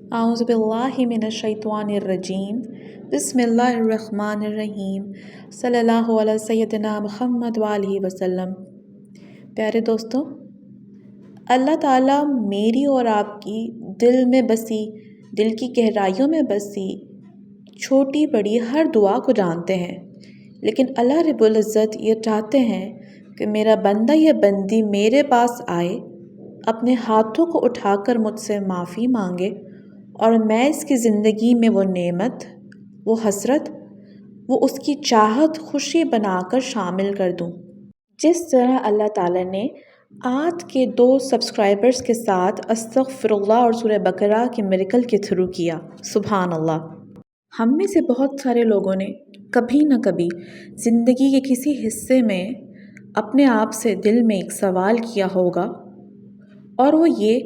اعوذ باللہ من الشیطان الرجیم بسم اللہ الرحمن الرحیم صلی اللہ علیہ سیدنا محمد وآلہ وسلم۔ پیارے دوستوں، اللہ تعالیٰ میری اور آپ کی دل میں بسی، دل کی گہرائیوں میں بسی چھوٹی بڑی ہر دعا کو جانتے ہیں، لیکن اللہ رب العزت یہ چاہتے ہیں کہ میرا بندہ یا بندی میرے پاس آئے، اپنے ہاتھوں کو اٹھا کر مجھ سے معافی مانگے اور میں اس کی زندگی میں وہ نعمت، وہ حسرت، وہ اس کی چاہت خوشی بنا کر شامل کر دوں، جس طرح اللہ تعالیٰ نے آج کے 2 سبسکرائبرز کے ساتھ استغفر اللہ اور سورہ بقرہ کے میریکل کے تھرو کیا۔ سبحان اللہ۔ ہم میں سے بہت سارے لوگوں نے کبھی نہ کبھی زندگی کے کسی حصے میں اپنے آپ سے دل میں ایک سوال کیا ہوگا، اور وہ یہ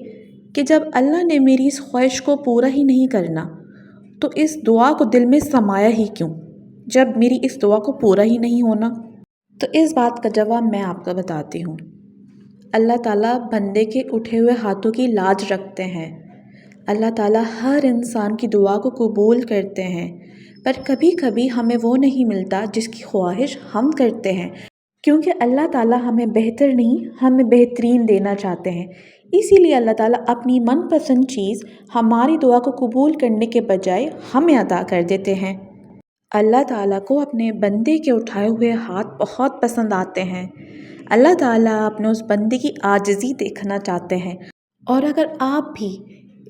کہ جب اللہ نے میری اس خواہش کو پورا ہی نہیں کرنا تو اس دعا کو دل میں سمایا ہی کیوں؟ جب میری اس دعا کو پورا ہی نہیں ہونا؟ تو اس بات کا جواب میں آپ کو بتاتی ہوں۔ اللہ تعالیٰ بندے کے اٹھے ہوئے ہاتھوں کی لاج رکھتے ہیں۔ اللہ تعالیٰ ہر انسان کی دعا کو قبول کرتے ہیں، پر کبھی کبھی ہمیں وہ نہیں ملتا جس کی خواہش ہم کرتے ہیں، کیونکہ اللہ تعالیٰ ہمیں بہتر نہیں، ہمیں بہترین دینا چاہتے ہیں۔ اسی لیے اللہ تعالیٰ اپنی من پسند چیز ہماری دعا کو قبول کرنے کے بجائے ہمیں عطا کر دیتے ہیں۔ اللہ تعالیٰ کو اپنے بندے کے اٹھائے ہوئے ہاتھ بہت پسند آتے ہیں۔ اللہ تعالیٰ اپنے اس بندے کی عاجزی دیکھنا چاہتے ہیں، اور اگر آپ بھی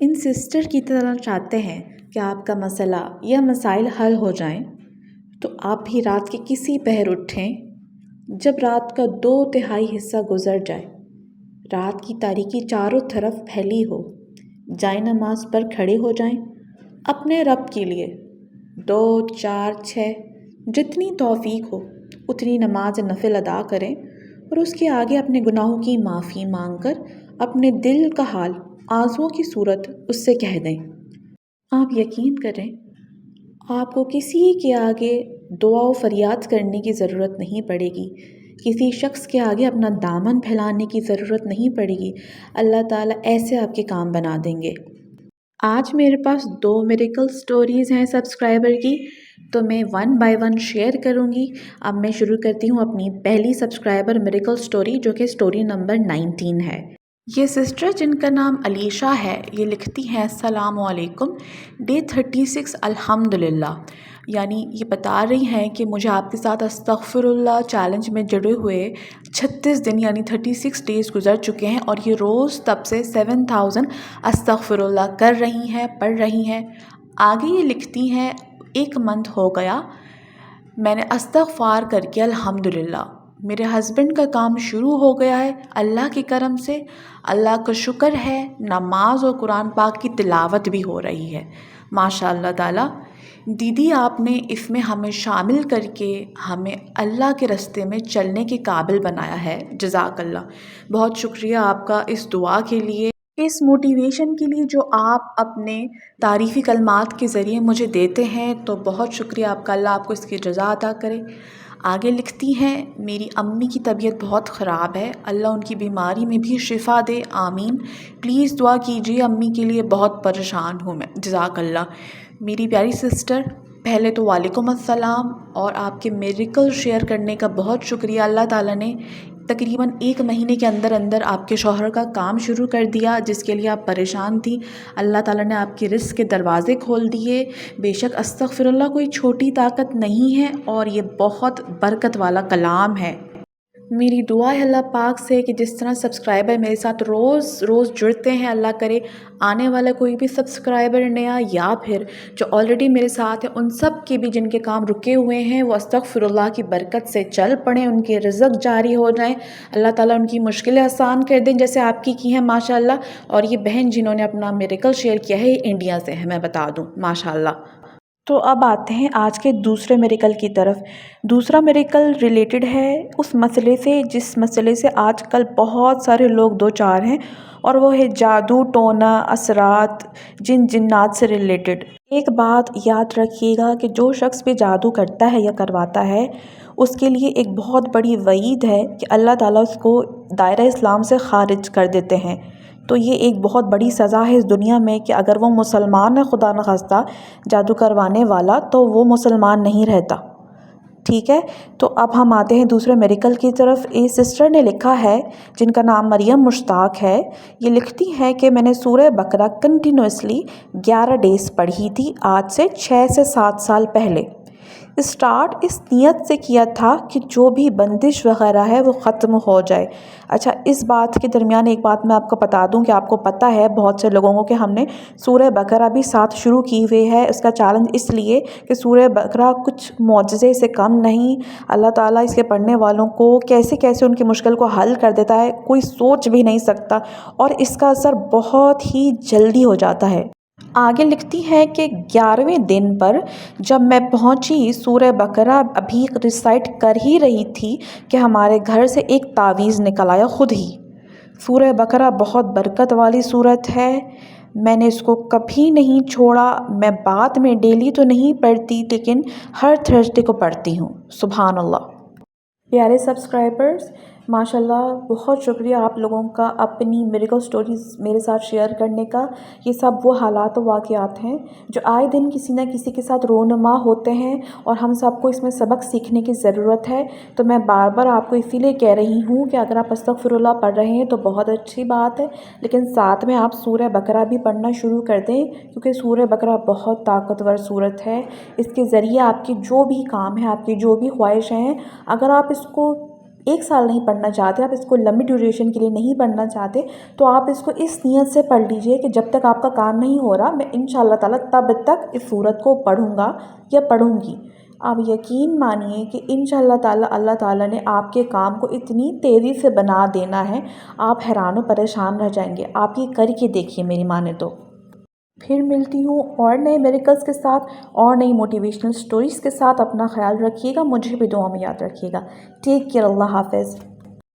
ان سسٹر کی طرح چاہتے ہیں کہ آپ کا مسئلہ یا مسائل حل ہو جائیں، تو آپ بھی رات کے کسی پہر اٹھیں، جب رات کا 2/3 حصہ گزر جائے، رات کی تاریکی چاروں طرف پھیلی ہو، جائے نماز پر کھڑے ہو جائیں، اپنے رب کے لیے 2 4 6 جتنی توفیق ہو اتنی نماز نفل ادا کریں، اور اس کے آگے اپنے گناہوں کی معافی مانگ کر اپنے دل کا حال آنسوؤں کی صورت اس سے کہہ دیں۔ آپ یقین کریں، آپ کو کسی کے آگے دعا و فریاد کرنے کی ضرورت نہیں پڑے گی، کسی شخص کے آگے اپنا دامن پھیلانے کی ضرورت نہیں پڑے گی۔ اللہ تعالیٰ ایسے آپ کے کام بنا دیں گے۔ آج میرے پاس 2 میریکل سٹوریز ہیں سبسکرائبر کی، تو میں 1 بائی 1 شیئر کروں گی۔ اب میں شروع کرتی ہوں اپنی پہلی سبسکرائبر میریکل سٹوری، جو کہ سٹوری نمبر 19 ہے۔ یہ سسٹر، جن کا نام علیشہ ہے، یہ لکھتی ہیں: السلام علیکم، ڈے 36 الحمدللہ، یعنی یہ بتا رہی ہیں کہ مجھے آپ کے ساتھ استغفر اللہ چیلنج میں جڑے ہوئے 36 دن یعنی 36 ڈیز گزر چکے ہیں، اور یہ روز تب سے 7000 استغفر اللہ کر رہی ہیں، پڑھ رہی ہیں۔ آگے یہ لکھتی ہیں: 1 منتھ ہو گیا میں نے استغفار کر کے، الحمدللہ میرے ہسبینڈ کا کام شروع ہو گیا ہے، اللہ کے کرم سے، اللہ کا شکر ہے، نماز اور قرآن پاک کی تلاوت بھی ہو رہی ہے، ماشاء اللہ تعالیٰ۔ دیدی، آپ نے اس میں ہمیں شامل کر کے ہمیں اللہ کے راستے میں چلنے کے قابل بنایا ہے، جزاک اللہ۔ بہت شکریہ آپ کا اس دعا کے لیے، اس موٹیویشن کے لیے جو آپ اپنے تعریفی کلمات کے ذریعے مجھے دیتے ہیں، تو بہت شکریہ آپ کا، اللہ آپ کو اس کی جزا عطا کرے۔ آگے لکھتی ہیں: میری امی کی طبیعت بہت خراب ہے، اللہ ان کی بیماری میں بھی شفا دے، آمین۔ پلیز دعا کیجیے امی کے لیے، بہت پریشان ہوں میں، جزاک اللہ۔ میری پیاری سسٹر، پہلے تو وعلیکم السلام، اور آپ کے میریکل شیئر کرنے کا بہت شکریہ۔ اللہ تعالیٰ نے تقریباً 1 مہینے کے اندر اندر آپ کے شوہر کا کام شروع کر دیا، جس کے لیے آپ پریشان تھی۔ اللہ تعالیٰ نے آپ کی رزق کے دروازے کھول دیے۔ بے شک استغفر اللہ کوئی چھوٹی طاقت نہیں ہے، اور یہ بہت برکت والا کلام ہے۔ میری دعا ہے اللہ پاک سے کہ جس طرح سبسکرائبر میرے ساتھ روز روز جڑتے ہیں، اللہ کرے آنے والا کوئی بھی سبسکرائبر نیا یا پھر جو آلریڈی میرے ساتھ ہیں، ان سب کے بھی جن کے کام رکے ہوئے ہیں، وہ استغفر اللہ کی برکت سے چل پڑیں، ان کے رزق جاری ہو جائیں، اللہ تعالیٰ ان کی مشکلیں آسان کر دیں، جیسے آپ کی ہیں ماشاء اللہ۔ اور یہ بہن جنہوں نے اپنا میریکل شیئر کیا ہے، یہ انڈیا سے ہے، میں بتا دوں، ماشاء اللہ۔ تو اب آتے ہیں آج کے دوسرے میریکل کی طرف۔ دوسرا میریکل ریلیٹڈ ہے اس مسئلے سے جس مسئلے سے آج کل بہت سارے لوگ دو چار ہیں، اور وہ ہے جادو، ٹونا، اثرات، جنات سے ریلیٹڈ۔ ایک بات یاد رکھیے گا کہ جو شخص بھی جادو کرتا ہے یا کرواتا ہے، اس کے لیے ایک بہت بڑی وعید ہے کہ اللہ تعالیٰ اس کو دائرہ اسلام سے خارج کر دیتے ہیں، تو یہ ایک بہت بڑی سزا ہے اس دنیا میں کہ اگر وہ مسلمان ہے خدا نخواستہ جادو کروانے والا تو وہ مسلمان نہیں رہتا، ٹھیک ہے۔ تو اب ہم آتے ہیں دوسرے میریکل کی طرف۔ اس سسٹر نے لکھا ہے جن کا نام مریم مشتاق ہے، یہ لکھتی ہے کہ میں نے سورہ بقرہ کنٹینیوسلی 11 ڈیز پڑھی تھی، آج سے 6 سے 7 سال پہلے۔ اسٹارٹ اس نیت سے کیا تھا کہ جو بھی بندش وغیرہ ہے وہ ختم ہو جائے۔ اچھا، اس بات کے درمیان ایک بات میں آپ کو بتا دوں کہ آپ کو پتہ ہے بہت سے لوگوں کو کہ ہم نے سورہ بقرہ بھی ساتھ شروع کی ہوئی ہے۔ اس کا چیلنج اس لیے کہ سورہ بقرہ کچھ معجزے سے کم نہیں، اللہ تعالیٰ اس کے پڑھنے والوں کو کیسے کیسے ان کی مشکل کو حل کر دیتا ہے، کوئی سوچ بھی نہیں سکتا، اور اس کا اثر بہت ہی جلدی ہو جاتا ہے۔ آگے لکھتی ہے کہ 11ویں دن پر جب میں پہنچی، سورہ بقرہ ابھی ریسائٹ کر ہی رہی تھی کہ ہمارے گھر سے ایک تعویذ نکل آیا خود ہی۔ سورہ بقرہ بہت برکت والی سورت ہے، میں نے اس کو کبھی نہیں چھوڑا۔ میں بعد میں ڈیلی تو نہیں پڑھتی لیکن ہر تھرسڈے کو پڑھتی ہوں۔ سبحان اللہ۔ پیارے سبسکرائبرز، ماشاءاللہ بہت شکریہ آپ لوگوں کا اپنی میریکل سٹوریز میرے ساتھ شیئر کرنے کا۔ یہ سب وہ حالات و واقعات ہیں جو آئے دن کسی نہ کسی کے ساتھ رونما ہوتے ہیں، اور ہم سب کو اس میں سبق سیکھنے کی ضرورت ہے۔ تو میں بار بار آپ کو اسی لیے کہہ رہی ہوں کہ اگر آپ استغفر اللہ پڑھ رہے ہیں تو بہت اچھی بات ہے، لیکن ساتھ میں آپ سورہ بقرہ بھی پڑھنا شروع کر دیں، کیونکہ سورہ بقرہ بہت طاقتور سورت ہے۔ اس کے ذریعے آپ کی جو بھی کام ہے، آپ کی جو بھی خواہشیں ہیں، اگر آپ اس کو 1 سال نہیں پڑھنا چاہتے، آپ اس کو لمبی ڈیوریشن کے لیے نہیں پڑھنا چاہتے، تو آپ اس کو اس نیت سے پڑھ لیجئے کہ جب تک آپ کا کام نہیں ہو رہا، میں انشاءاللہ تعالیٰ تب تک اس سورت کو پڑھوں گا یا پڑھوں گی۔ آپ یقین مانیے کہ انشاءاللہ تعالیٰ اللہ تعالیٰ نے آپ کے کام کو اتنی تیزی سے بنا دینا ہے، آپ حیران و پریشان رہ جائیں گے۔ آپ یہ کر کے دیکھیے میری مانے تو۔ پھر ملتی ہوں اور نئے میریکلز کے ساتھ اور نئی موٹیویشنل سٹوریز کے ساتھ۔ اپنا خیال رکھیے گا، مجھے بھی دعا میں یاد رکھیے گا۔ ٹیک کیئر، اللہ حافظ۔